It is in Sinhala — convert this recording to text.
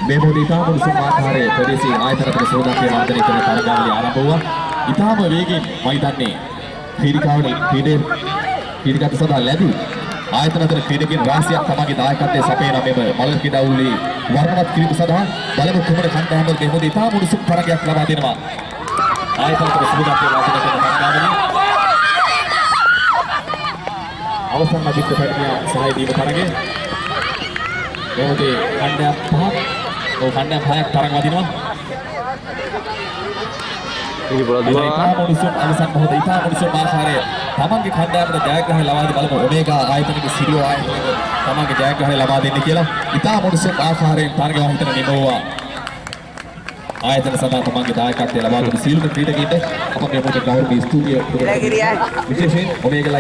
මෙබඳු ඉතාම උණුසුම් ආකාරයේ ප්‍රදේශීය ආයතනතර සෝදාපේ වාදනය කරන තරගාවලිය ආරම්භ වුණා. ඉතාම වේගෙන් මම හිතන්නේ ක්‍රීඩකයන්ට සදා ලැබි ආයතනතර ක්‍රීඩකයන් රාශියක් තමගේ දායකත්වයේ සපයන මෙම මලක ක්‍රීඩාවලියේ වර්ණවත් කිරීම සඳහා බලමු කුමන කණ්ඩායමකට මෙබඳු ඉතාම උණුසුම් තරගයක් ලබා දෙනවා. ආයතනතර සෝදාපේ වාදනය කරන තරගාවලිය අවසන් අධික පැමිණිය සහාය දීම තරගය මෙවදී කණ්ඩායම් පහක් තරඟ වදිනවා. ini bola dua ඉතාම උණුසුම් අවසන් මොහොත ඉතාම උණුසුම් ආකාරයේ තමන්ගේ කණ්ඩායමට ජයග්‍රහණය ලබා දී බලමු ඔමේගා ආයතනයේ සිරියෝ ආයතනයේ තමන්ගේ ජයග්‍රහණය ලබා දෙන්න කියලා ඉතාම උණුසුම් ආකාරයෙන් තරඟ වහිතන නිමවුවා. ආයතන සඳහා තමන්ගේ දායකත්වය ලබා දුන් සීලක ක්‍රීඩකයින්ට අපගේ මොහොත ගෞරවයේ ස්තුතිය විශේෂයෙන් ඔමේගා